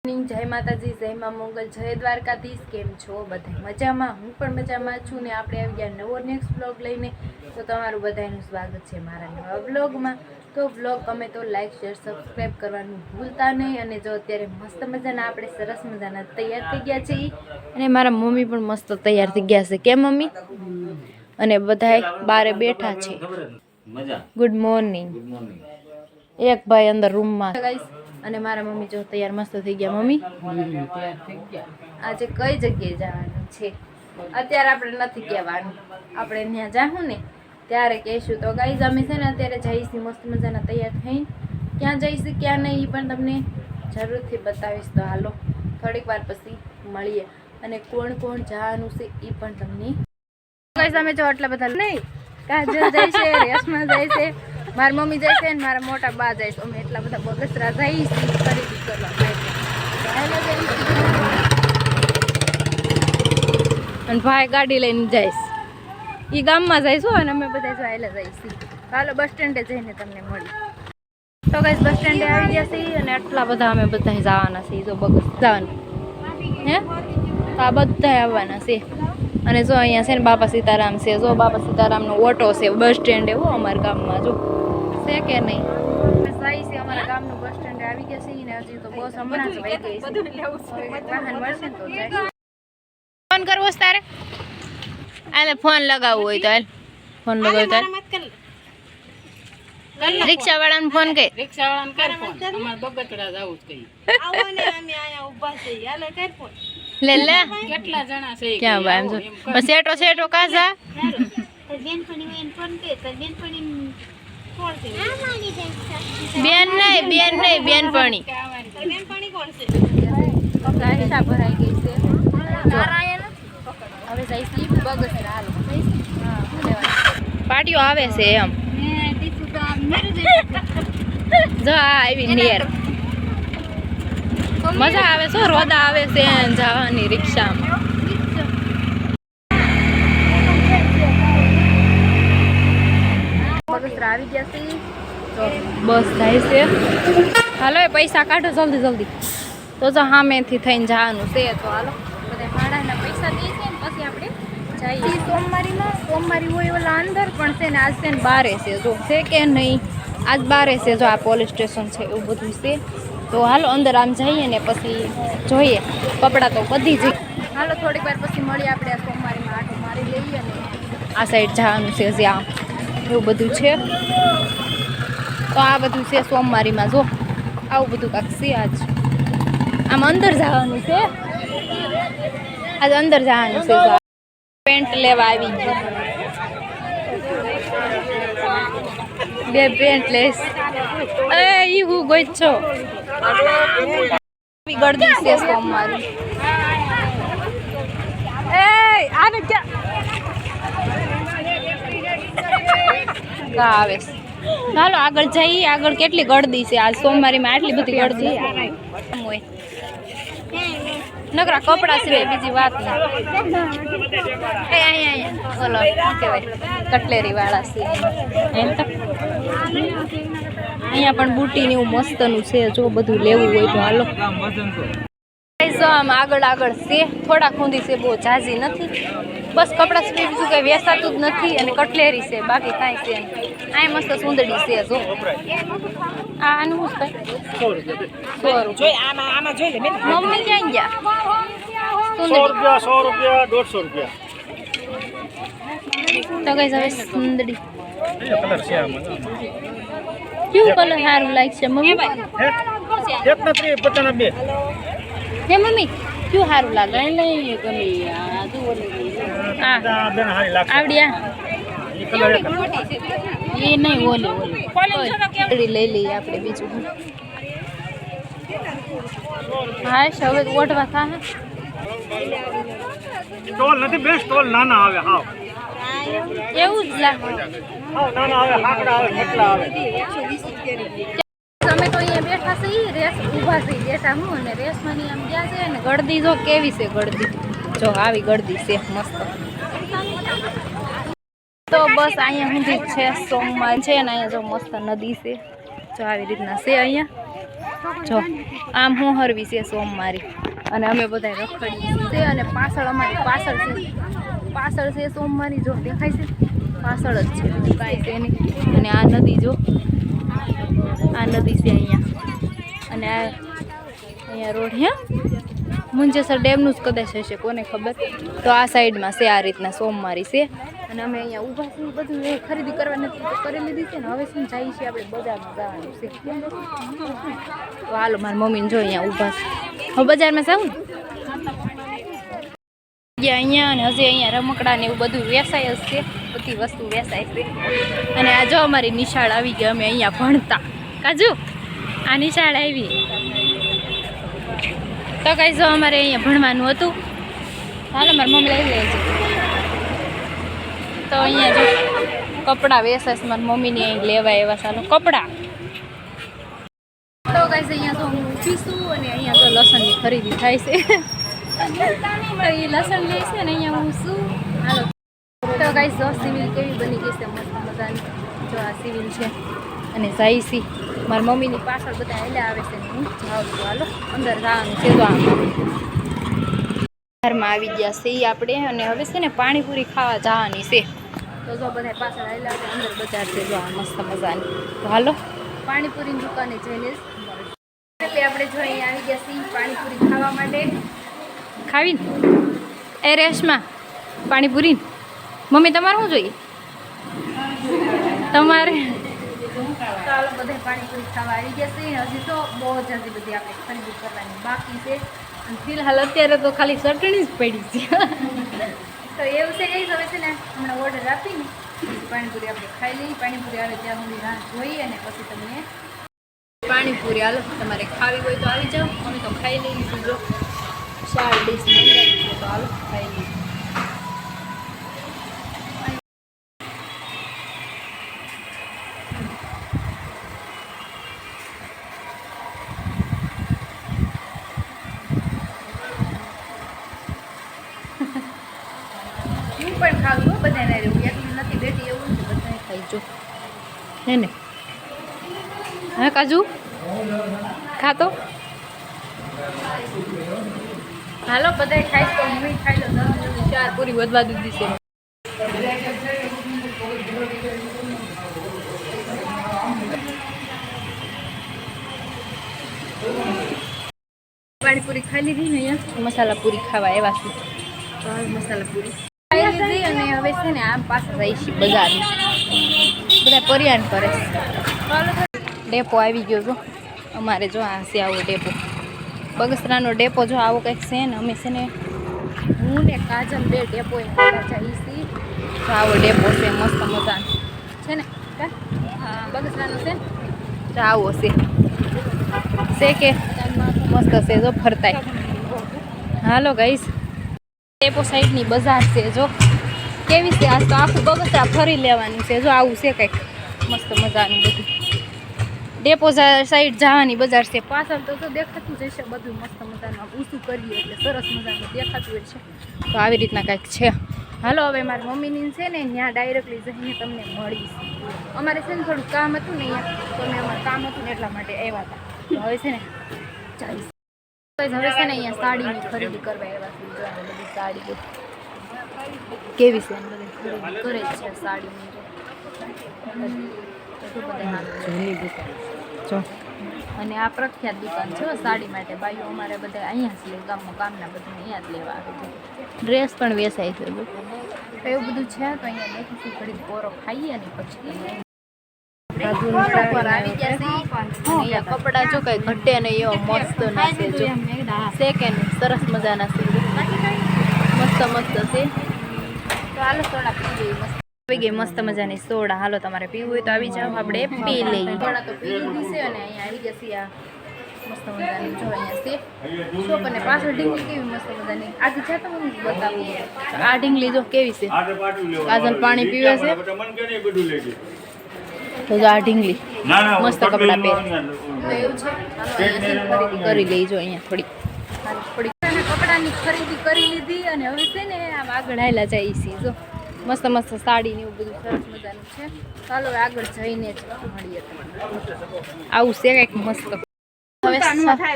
जय माताजी जय मां मंगल जय द्वारकाधीश केम छो बधाय मजामां हूँ पण मजामां छुं ने आपणे આવી ગયા નવો નેક્સ્ટ વ્લોગ લઈને તો તમારું બધાનું સ્વાગત છે મારા નવા વ્લોગમાં। તો વ્લોગ ગમે તો લાઈક શેર સબસ્ક્રાઇબ કરવાનું ભૂલતા નહીં। અને જો અત્યારે મસ્ત મજાના આપણે સરસ મજાના તૈયાર થઈ ગયા છીએ અને મારા મમ્મી પણ મસ્ત તૈયાર થઈ ગયા છે કે મમ્મી અને બધાય બારે બેઠા છે। ગુડ મોર્નિંગ એક ભાઈ અંદર રૂમમાં ગાઈસ અને મારા મમ્મી જો તૈયાર મસ્ત થઈ ગયા। મમ્મી આજે કઈ જગ્યાએ જવાનું છે અત્યારે આપણે નથી કહેવાનું, આપણે ત્યાં જાહું ને ત્યારે કહેશું। તો ગાઈઝ અમે છે ને અત્યારે જઈશું મસ્ત મજાના તૈયાર થઈને, ક્યાં જઈશું ક્યાં નહીં એ પણ તમને જરૂરથી બતાવીશ। તો હાલો થોડીક વાર પછી મળીએ અને કોણ કોણ જવાનું છે એ પણ તમને ગાઈઝ અમે જો આટલા બધા નહીં કાજલ જાય છે, રેશમા જાય છે, મારી મમ્મી જાય છે ને મારા મોટા બા જાય છે। અમે એટલા બધા બગસરા જઈશું ખરીદી કરવા અને ભાઈ ગાડી લઈને જઈશ એ ગામમાં જઈશું અને અમે બધા જોયેલા જઈશું। હાલો બસ સ્ટેન્ડે જઈને તમને મળી। તો ગાઈસ બસ સ્ટેન્ડે આવી ગયા છીએ અને આટલા બધા અમે બધા જવાના છીએ। જો બગસ જવાના હે તો આ બધા આવવાના છે અને જો અહીંયા છે ને બાપા સીતારામ છે। જો બાપા સીતારામનો ઓટો છે બસ સ્ટેન્ડ એવો અમારા ગામમાં જો છે કે નહીં સાઈ છે અમારા ગામનું બસ સ્ટેન્ડ આવી ગયા છે ને હજી તો બસ હમણાં જ વહી ગઈ છે। વાહન મળશે ને તો જાય। ફોન કરવો છે તારે? આલે ફોન લગાવવો હોય તો હાલ ફોન લગાવ તારે રિક્ષા વાળાને ફોન કર, રિક્ષા વાળાને કર ફોન, અમાર બગતડા જાવું છે કઈ આવો ને અમે આયા ઊભા છે હાલે કર ફોન લે લે કેટલા જણા છે ક્યાં ભાઈ જો બસ સેટો સેટો કાસા બેનપણી ફોન કે તો બેનપણી કોણ છે? બેન નહીં બેનપણી કોણ છે? કપડા હિસાબ ભરાઈ ગઈ છે હવે જઈશી બગસરા હાલો પાટીઓ આવે છે એમ જો આવી નિયર મજા આવે છે, રોદા આવે છે જવાની રિક્ષામાં। બગસરા આવી ગયા છે તો બસ જાય છે। હાલો એ પૈસા કાઢો જલ્દી જલ્દી તો જો સામેથી થઈને જવાનું છે। તો હાલો બધા ભાડાના પૈસા દે છે ને પછી આપણે જઈએ સોમવારી હોય ઓલા અંદર પણ છે ને આજ છે ને બારે છે જો છે કે નહીં આજ બારે છે જો આ પોલીસ સ્ટેશન છે એવું બધું છે। તો હાલો અંદર આમ જઈએ ને પછી જોઈએ કપડાં તો બધી જ હાલો થોડીક વાર પછી મળીએ આપણે આ સોમવારીમાં આટો મારી લઈએ અને આ સાઈડ જવાનું છે હજી આમ એવું બધું છે। તો આ બધું છે સોમવારીમાં જો આવું બધું કાંક છે આજ આમ અંદર જવાનું છે આજ અંદર જવાનું છે। પેન્ટ લેવા આવી બે પેન્ટ લેસ એ હું ગઈ છો ગળદી છે સોમવારી એ આને ક્યાં આવે છે? ચાલો આગળ જઈએ, આગળ કેટલી ગળદી છે આજ સોમવારીમાં આટલી બધી ગળદી હોય નકરા કપડા સિવાય બીજી વાત નહીં। એ અહીંયા બોલો શું કહેવાય કટલેરી વાળા છે અહીંયા પણ બુટીને એવું મસ્તનું છે જો બધું લેવું હોય તો હાલો આમ આગળ આગળ છે થોડાક ઊંધી છે બહુ ઝાઝી નથી બસ કપડા સિવાય બીજું કંઈ વેસાતું જ નથી અને કટલેરી છે બાકી કાંઈ છે નહીં। આ મસ્ત સુંદડી છે જો આનું શું મમ્મી ક્યાં ગયા? 100 રૂપિયા 150 રૂપિયા તો કઈ હવે સુંદડી કલર છે આમાં કેવું કલર સારું લાગશે મમ્મી? એક ના 3 52 હે મમ્મી કેવું સારું લાગે? લઈ ગમે આ જો હા બેન હારી લાગશે આવડ્યા એ કલર એ નહીં ઓલી લઈ લઈએ આપણે બીજું હા હવે ઓઢવા થાય સ્ટોલ નથી બે સ્ટોલ નાના આવે હાવ એવું જ લાગે હાવ નાના આવે હાકડા આવે કેટલા આવે અમે તો અહીંયા બેઠા છીએ રેસ ઊભા થઈ બેઠા હું અને રેસમાંની આમ ગયા છે ને ગળદી જો કેવી છે ગળદી જો આવી ગળદી છે મસ્ત। તો બસ અહીંયા સુધી છે સોમવાર છે ને અહીંયા જો મસ્ત નદી છે જો આવી રીતના છે અહીંયા જો આમ હું હરવી છે સોમવારી અને અમે બધા રખડીએ છીએ અને પાછળ અમારી પાછળ છે સોમવારી જો દેખાય છે પાછળ જ છે બીજું કાંઈ છે નહીં અને આ નદી જો આ નદી છે અહીંયા અને આ અહીંયા રોડ હે મુંજેસર ડેમનું જ કદાચ હશે કોને ખબર તો આ સાઈડમાં છે આ રીતના સોમવારી છે અને અમે અહીંયા ઊભા છીએ બધું એ ખરીદી કરવા નથી તો કરી લીધી છે ને હવે શું જઈએ છીએ આપણે બજારમાં જવાનું છે તો હાલો મારી મમ્મીને જો અહીંયા ઊભા છે હવે બજારમાં જાઉં ને અહીંયા અને હજી અહીંયા રમકડા ને એવું બધું વેચાય જ છે બધી વસ્તુ વેચાય છે અને આ જો અમારી નિશાળ આવી ગઈ અમે અહીંયા ભણતા કાજુ આ નિશાળ આવી તો કઈ જો અમારે અહીંયા ભણવાનું હતું હાલો મારી મમ્મી લઈ લેજે તો અહીંયા જો કપડાં વેચાય છે મારી મમ્મીની અહીં લેવાય એવા ચાલો કપડાં તો કઈ અહીંયા તો હું ઊભી છું અને અહીંયા તો લસણની ખરીદી થાય છે તો એ લસણ લે છે ને અહીંયા હું શું હાલો તો ગાઈસ જો સિવિલ કેવી બની ગઈ છે મસ્ત મજાની જો આ સિવિલ છે અને જાઈસી મારી મમ્મીની પાછળ બધા હેલા આવે છે ને હું જાઉં છું હાલો અંદર જવાનું છે તો ઘરમાં આવી ગયા છે આપણે અને હવે છે ને પાણીપુરી ખાવા જવાની છે તો જો બધા પાછળ હેલા આવે અંદર બજાર છે જો આ મસ્ત મજાની તો હાલો પાણીપુરીની દુકાને જઈને એટલે આપણે જો અહીંયા આવી ગયા છીએ પાણીપુરી ખાવા માટે ખાવીને એ રેશમાં પાણીપુરી મમ્મી તમારે શું જોઈએ તમારે ચાલો બધા પાણીપુરી ખાવા આવી ગયા છે હજી તો બહુ જલ્દી બધી આપણે ખરીદી કરવાની બાકી છે અને ફિલહાલ અત્યારે તો ખાલી ચટણી જ પડી છે તો એવું છે કઈ હવે છે ને હમણાં ઓર્ડર આપીને પાણીપુરી આપણે ખાઈ લઈએ પાણીપુરી આવે ત્યાં સુધી રાહ જોઈએ અને પછી તમને પાણીપુરી હાલો તમારે ખાવી હોય તો આવી જાઓ અમે તો ખાઈ લઈ લીધું જો 4 ડીશ મંગાવી છે તો હાલો ખાઈ લઈએ હું પણ ખાવું હો બધાને રહેવું એકલી નથી બેઠી એવું નથી બધાને ખાઈ જો હે ને હા કાજુ ખાતો હાલો બધાય ખાઈશ તો હું ખાઈ લો 4 પૂરી વધવા દીધી છે પાણીપુરી ખાઈ લીધી ને અહીંયા મસાલા પૂરી ખાવા એવા છું તો મસાલા પૂરી ખાઈ લીધી અને હવે છે ને આમ પાછા જાય છે બજારમાં બધા પરિયાણ કરે ડેપો આવી ગયો જો અમારે જો આ છે આવો ડેપો બગસરાનો ડેપો જો આવો કંઈક છે ને અમે છે ને હું ને કાજલ બે ડેપો જઈએ છીએ તો આવો ડેપો છે મસ્ત મજાનો છે ને બગસરાનો છે ને તો આવો છે કે મસ્ત છે જો ફરતાય હાલો ગાઈસ ડેપો સાઈડની બજાર છે જો કેવી છે આજ તો આખું બગસરા ફરી લેવાનું છે જો આવું છે કંઈક મસ્ત મજાનું બધું ડેપો સાઈડ જવાની બજાર છે પાછળ તો દેખાતું જ હશે બધું મસ્ત મજાનું ઊંચું કરીએ એટલે સરસ મજાનું દેખાતું હોય છે તો આવી રીતના કંઈક છે હાલો હવે મારી મમ્મીની છે ને ત્યાં ડાયરેક્ટલી જઈને તમને મળીશ અમારે છે ને થોડું કામ હતું ને અહીંયા તો મેં અમારું કામ હતું ને એટલા માટે આવ્યા હતા તો હવે છે ને ચાલીસ હવે છે ને અહીંયા સાડીની ખરીદી કરવા આવ્યા છે બધી સાડી કેવી છે બધી ખરીદી કરે જ છે સાડીની જો અને આ પ્રખ્યાત દુકાન છે સાડી માટે બાઈઓ અમારે બધા અહીંયા જ લે ગામમાં કામના બધું અહીંયા જ લેવા આવે છે ડ્રેસ પણ વેચાય છે એવું બધું છે તો અહીંયા બેઠી ઘડી પોરો ખાઈએ અને પછી આવી ગયા કપડા જો કઈ ઘટે ને એવો મસ્ત ના છે જો શેકે ને સરસ મજાના છે મસ્ત છે તો હાલો સોડા પી જઈએ મસ્ત આવી ગઈ મસ્ત મજાની સોડા હાલો તમારે પીવું હોય તો આવી જાઓ આપણે પી લઈએ સોડા તો પી લીધી છે અને અહીંયા આવી ગયા છે આ મસ્ત મજાની જો અહીંયા છે શોપ અને પાછળ ઢીંગલી કેવી મસ્ત મજાની આજે છે તો હું બતાવું આ ઢીંગલી જો કેવી છે કાજલ પાણી પીવે છે તો જો આ ઢીંગલી મસ્ત કપડાં પહેરે તો એવું છે ખરીદી કરી લેજો અહીંયા થોડી કપડાની ખરીદી કરી લીધી અને હવે છે ને આમ આગળ હાલ્યા જાય છે જો મસ્ત સાડી ને એવું બધું સરસ મજાનું છે ચાલો આગળ જઈને જ મળીએ આવું છે કંઈક મસ્ત હવે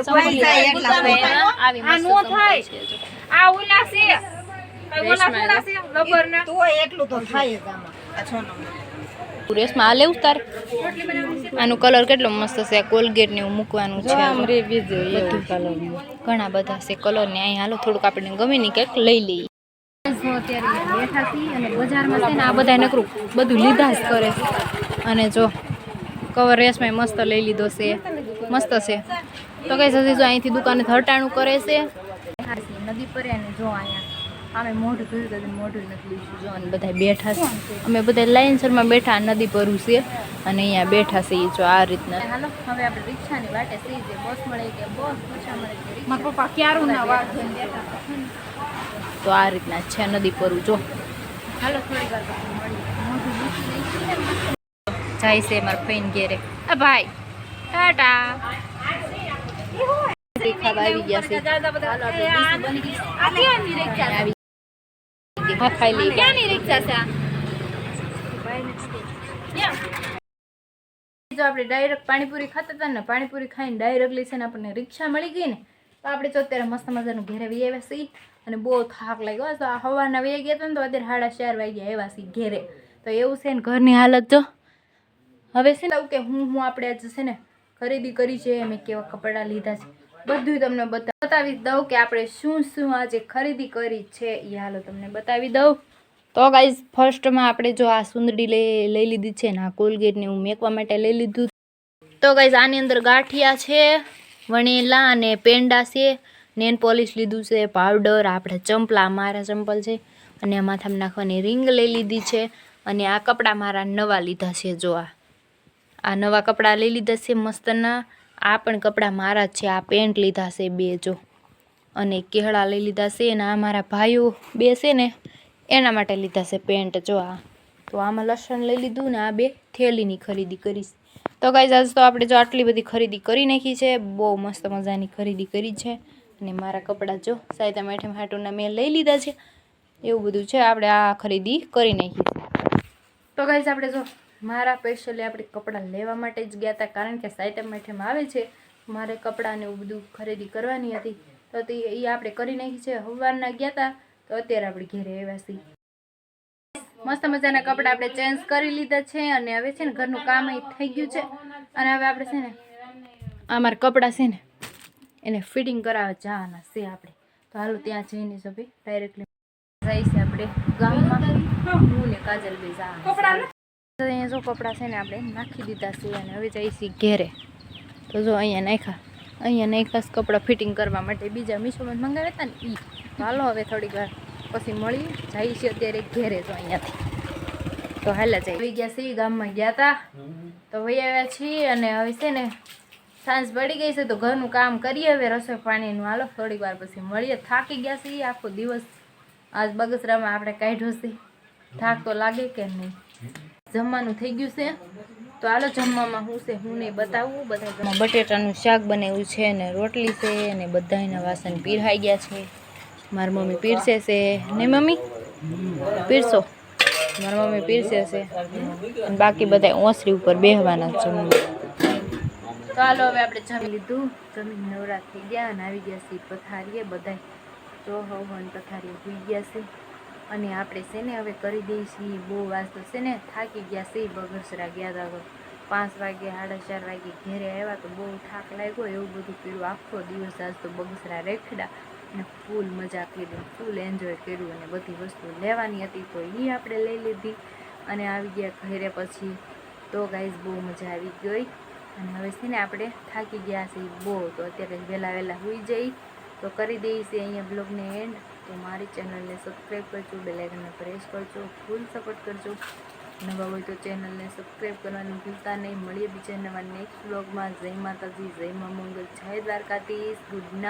કોઈ જાય એટલા મોટા. આવી મસ્ત સંપલ છે જો. આ ઓલા છે ઓલા થોડા છે લબરના તોય એટલું તો થાય જ આમાં. આ 6 નંબર. રેસમાં આ લેવું તારે આનું કલર કેટલો મસ્ત છે કોલગેટ ને એવું મૂકવાનું છે બધું. ઘણા બધા છે કલર ને અહીં હાલો થોડુંક આપણે ગમે ને કંઈક લઈ લઈએ. જો અત્યારે બેઠા છીએ અને બજારમાં છે ને આ બધા નકરું બધું લીધા જ કરે છે. અને જો કવર રેસમાં મસ્ત લઈ લીધો છે મસ્ત છે તો કઈ સજી જો અહીંથી દુકાને હટાણું કરે છે નદી પર અને જો અહીંયા અમે મોઢું જોયું તો મોઢું નથી લીધું જો અને બધા બેઠા છે અમે બધા લાઇનસરમાં બેઠા નદી પર છે અને અહીંયા બેઠા છે એ જો આ રીતના. હાલો હવે આપણે રિક્ષાની વાટે સી છે બસ મળે કે બસ રિક્ષા મળે કે રિક્ષા. મારા પપ્પા ક્યારું ના વાત જોઈને બેઠા તો આ રીતના છે નદી પર જો. હાલો થોડી વાર પછી મળીએ. મોઢું મૂકી જાય છે મારા ફઈન ઘેરે. આ ભાઈ ટાટા ખાવા આવી ગયા છે. હાલો આપણે ડીશ બની ગઈ. આ ક્યાંની રિક્ષા આવી ગઈ. હા ખાઈ લઈએ. ક્યાંની રિક્ષા છે આ? જો આપણે ડાયરેક્ટ પાણીપુરી ખાતા હતા ને પાણીપુરી ખાઈને ડાયરેક્ટલી છે ને આપણને રિક્ષા મળી ગઈ ને તો આપણે જો અત્યારે મસ્ત મજાનું ઘેરે વી આવ્યા છીએ અને બહુ થાક લાગ્યો તો આ સવારના વી ગયા હતા ને તો અત્યારે 4:30 વાગ્યા આવ્યા છીએ ઘેરે. તો એવું છે ને ઘરની હાલત જો હવે છે ને કે હું આપણે આજે છે ને ખરીદી કરી છે મેં કેવા કપડાં લીધા છે બધું તમને બતાવી દઉં કે આપણે શું શું આજે ખરીદી કરી છે એ હાલો તમને બતાવી દઉં. તો ગાઈઝ ફર્સ્ટમાં આપણે જો આ સુંદડી લઈ લીધી છે ને આ કોલગેટને હું મેકવા માટે લઈ લીધું. તો ગાઈઝ આની અંદર ગાંઠિયા છે વણેલા અને પેંડા છે નેન પોલિશ લીધું છે પાવડર આપણે ચંપલા મારા ચંપલ છે અને માથામાં નાખવાની રિંગ લઈ લીધી છે અને આ કપડાં મારા નવા લીધા છે જો આ નવા કપડાં લઈ લીધા છે મસ્તના. આ પણ કપડાં મારા જ છે આ પેન્ટ લીધા છે 2 જો અને કેળા લઈ લીધા છે અને આ મારા ભાઈઓ 2 છે ને એના માટે લીધા છે પેન્ટ જો આ. તો આમાં લસણ લઈ લીધું ને આ 2 થેલીની ખરીદી કરીશ. તો ગાઈઝ આજ તો આપણે જો આટલી બધી ખરીદી કરી નાખી છે બહુ મસ્ત મજાની ખરીદી કરી છે અને મારા કપડાં જો સાયતા મેઠમ હાટુના મેં લઈ લીધા છે એવું બધું છે આપણે આ ખરીદી કરી નાખી છે. તો ગાઈઝ આપણે જો મારા સ્પેશિયલી આપણે કપડાં લેવા માટે જ ગયા હતા કારણ કે સાયતા મેઠમ આવે છે મારે કપડાં ને એવું બધું ખરીદી કરવાની હતી તો એ આપણે કરી નાખી છે. સવારના ગયા હતા તો અત્યારે આપણે ઘરે આવ્યા છીએ. મસ્ત મજાના કપડાં આપણે ચેન્જ કરી લીધા છે અને હવે છે ને ઘરનું કામ થઈ ગયું છે અને હવે આપણે છે ને આ મારા કપડાં છે ને એને ફિટિંગ કરાવવા જવાના છે આપણે. તો હાલો ત્યાં જઈને સભી ડાયરેક્ટલી જાય છે આપણે ગામમાં હું ને કાજલ ભાઈ જવાના. અહીંયા જો કપડાં છે ને આપણે નાખી દીધા છે અને હવે જઈએ છીએ ઘેરે. તો જો અહીંયા નાખ્યા કપડાં ફિટિંગ કરવા માટે બીજા મીશોમાં મંગાવ્યા હતા ને એ. હાલો હવે થોડીક વાર પછી મળી જાય છે અત્યારે ઘેરે તો અહીંયાથી તો હાલા જાય આવી ગયા છીએ ગામમાં ગયા હતા તો વહી આવ્યા છીએ અને હવે છે ને સાંજ પડી ગઈ છે તો ઘરનું કામ કરીએ હવે રસોઈ પાણીનું. હાલો થોડીક વાર પછી મળીએ. થાકી ગયા છીએ આખો દિવસ આજ બગસરામાં આપણે કાઢ્યો છે થાક તો લાગે કે નહીં. જમવાનું થઈ ગયું છે તો હાલો જમવામાં શું છે હું નહીં બતાવું. બધા બટેટાનું શાક બનાવ્યું છે અને રોટલી છે અને બધાના વાસણ પીરહાઈ ગયા છે. મારી મમ્મી પીરસે છે ને મમ્મી પીરસો મારી મમ્મી પીરસે છે અને બાકી બધા ઓસરી ઉપર બેહવાના છે. તો હાલો હવે આપણે જમી લીધું જમીન નવરા થઈ ગયા અને આવી ગયા છીએ પથારીએ બધા તો હવન પથારીએ હોઈ ગયા છે અને આપણે છે ને હવે કરી દઈએ છીએ બહુ વાસ્તુ છે ને થાકી ગયા છીએ બગસરા ગયા હતા તો 5 વાગે 4:30 વાગે ઘેરે આવ્યા તો બહુ થાક લાગ્યો એવું બધું કર્યું આખો દિવસ આજ તો બગસરા રેખડા અને ફૂલ મજા કરી ફૂલ એન્જોય કર્યું અને બધી વસ્તુ લેવાની હતી તો એ આપણે લઈ લીધી અને આવી ગયા ઘરે પછી. તો ગાઈઝ બહુ મજા આવી ગઈ અને હવે છે ને આપણે થાકી ગયા છીએ બહુ તો અત્યારે વહેલા હોઈ જઈ તો કરી દઈએ છીએ અહીંયા બ્લોગને એન્ડ. તો મારી ચેનલને સબસ્ક્રાઈબ કરજો બેલ આઇકનને પ્રેસ કરજો ફૂલ સપોર્ટ કરજો. નવા હોય તો ચેનલને સબસ્ક્રાઈબ કરવાનું ભૂલતા નહીં. મળીએ બીજા નવા નેક્સ્ટ બ્લોગમાં. જય માતાજી જય મા મંગલ જય દ્વારકાધીશ. Good night.